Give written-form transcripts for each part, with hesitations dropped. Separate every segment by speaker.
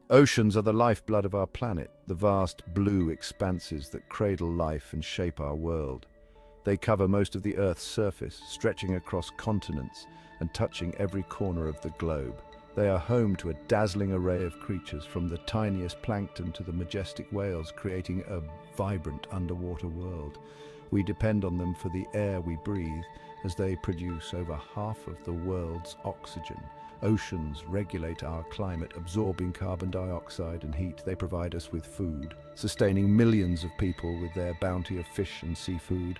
Speaker 1: Oceans are the lifeblood of our planet, the vast blue expanses that cradle life and shape our world. They cover most of the Earth's surface, stretching across continents and touching every corner of the globe. They are home to a dazzling array of creatures, from the tiniest plankton to the majestic whales, creating a vibrant underwater world. We depend on them for the air we breathe, as they produce over half of the world's oxygen. Oceans regulate our climate, absorbing carbon dioxide and heat. They provide us with food, sustaining millions of people with their bounty of fish and seafood.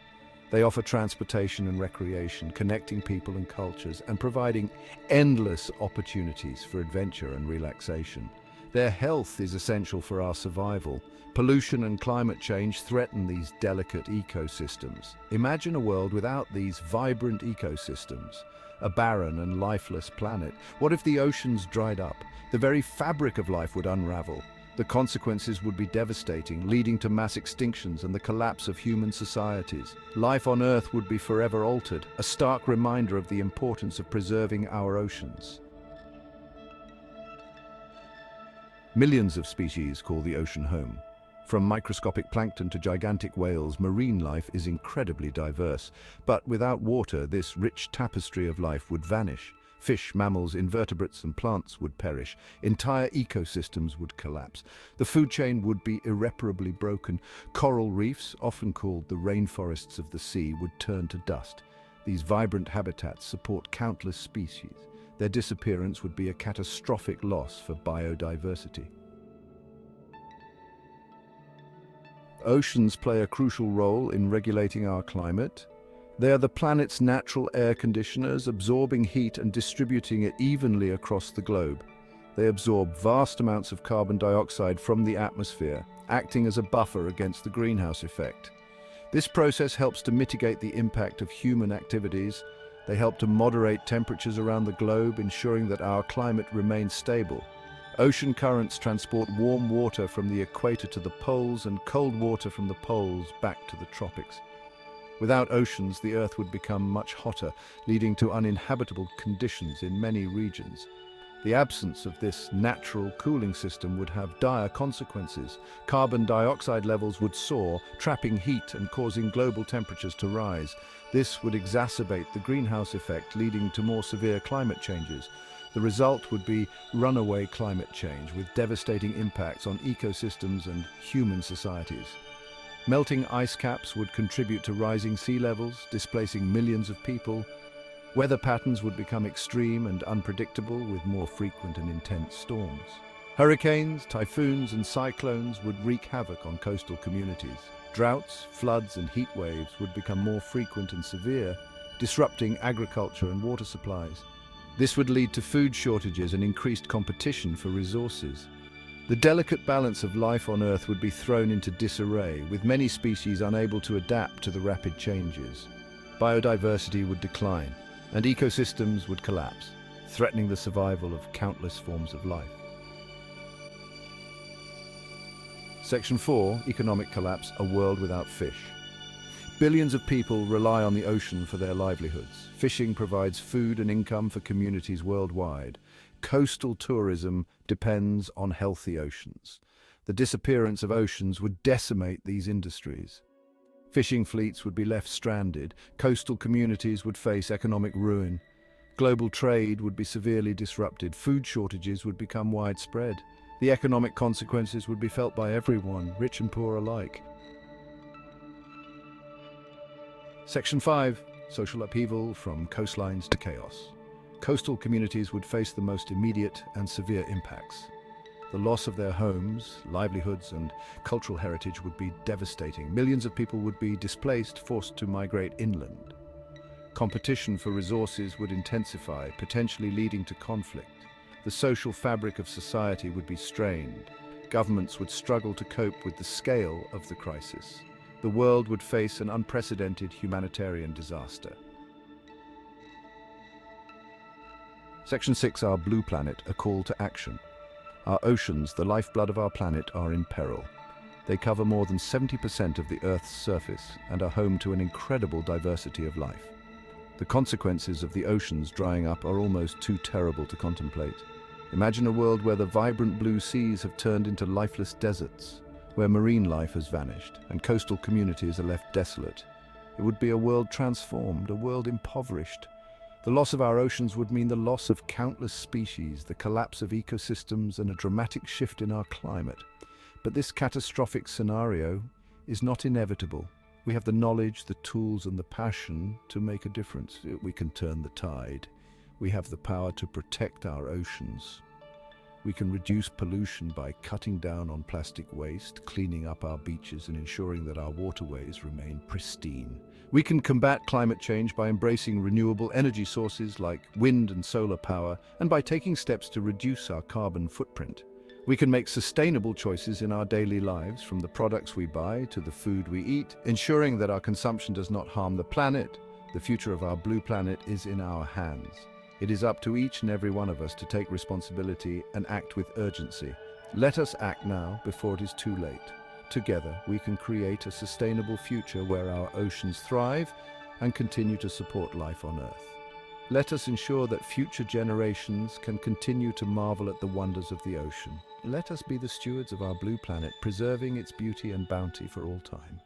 Speaker 1: They offer transportation and recreation, connecting people and cultures, and providing endless opportunities for adventure and relaxation. Their health is essential for our survival. Pollution and climate change threaten these delicate ecosystems. Imagine a world without these vibrant ecosystems, a barren and lifeless planet. What if the oceans dried up? The very fabric of life would unravel. The consequences would be devastating, leading to mass extinctions and the collapse of human societies. Life on Earth would be forever altered, a stark reminder of the importance of preserving our oceans. Millions of species call the ocean home. From microscopic plankton to gigantic whales, marine life is incredibly diverse. But without water, this rich tapestry of life would vanish. Fish, mammals, invertebrates, and plants would perish. Entire ecosystems would collapse. The food chain would be irreparably broken. Coral reefs, often called the rainforests of the sea, would turn to dust. These vibrant habitats support countless species. Their disappearance would be a catastrophic loss for biodiversity. Oceans play a crucial role in regulating our climate. They are the planet's natural air conditioners, absorbing heat and distributing it evenly across the globe. They absorb vast amounts of carbon dioxide from the atmosphere, acting as a buffer against the greenhouse effect. This process helps to mitigate the impact of human activities. They help to moderate temperatures around the globe, ensuring that our climate remains stable. Ocean currents transport warm water from the equator to the poles and cold water from the poles back to the tropics. Without oceans, the Earth would become much hotter, leading to uninhabitable conditions in many regions. The absence of this natural cooling system would have dire consequences. Carbon dioxide levels would soar, trapping heat and causing global temperatures to rise. This would exacerbate the greenhouse effect, leading to more severe climate changes. The result would be runaway climate change, with devastating impacts on ecosystems and human societies. Melting ice caps would contribute to rising sea levels, displacing millions of people. Weather patterns would become extreme and unpredictable, with more frequent and intense storms. Hurricanes, typhoons, and cyclones would wreak havoc on coastal communities. Droughts, floods, and heat waves would become more frequent and severe, disrupting agriculture and water supplies. This would lead to food shortages and increased competition for resources. The delicate balance of life on Earth would be thrown into disarray, with many species unable to adapt to the rapid changes. Biodiversity would decline, and ecosystems would collapse, threatening the survival of countless forms of life. Section 4, Economic Collapse, a world without fish. Billions of people rely on the ocean for their livelihoods. Fishing provides food and income for communities worldwide. Coastal tourism depends on healthy oceans. The disappearance of oceans would decimate these industries. Fishing fleets would be left stranded. Coastal communities would face economic ruin. Global trade would be severely disrupted. Food shortages would become widespread. The economic consequences would be felt by everyone, rich and poor alike. Section 5, Social upheaval from coastlines to chaos. Coastal communities would face the most immediate and severe impacts. The loss of their homes, livelihoods, and cultural heritage would be devastating. Millions of people would be displaced, forced to migrate inland. Competition for resources would intensify, potentially leading to conflict. The social fabric of society would be strained. Governments would struggle to cope with the scale of the crisis. The world would face an unprecedented humanitarian disaster. Section 6, Our Blue Planet, a call to action. Our oceans, the lifeblood of our planet, are in peril. They cover more than 70% of the Earth's surface and are home to an incredible diversity of life. The consequences of the oceans drying up are almost too terrible to contemplate. Imagine a world where the vibrant blue seas have turned into lifeless deserts, where marine life has vanished and coastal communities are left desolate. It would be a world transformed, a world impoverished. The loss of our oceans would mean the loss of countless species, the collapse of ecosystems, and a dramatic shift in our climate. But this catastrophic scenario is not inevitable. We have the knowledge, the tools, and the passion to make a difference. We can turn the tide. We have the power to protect our oceans. We can reduce pollution by cutting down on plastic waste, cleaning up our beaches, and ensuring that our waterways remain pristine. We can combat climate change by embracing renewable energy sources like wind and solar power, and by taking steps to reduce our carbon footprint. We can make sustainable choices in our daily lives, from the products we buy to the food we eat, ensuring that our consumption does not harm the planet. The future of our blue planet is in our hands. It is up to each and every one of us to take responsibility and act with urgency. Let us act now before it is too late. Together, we can create a sustainable future where our oceans thrive and continue to support life on Earth. Let us ensure that future generations can continue to marvel at the wonders of the ocean. Let us be the stewards of our blue planet, preserving its beauty and bounty for all time.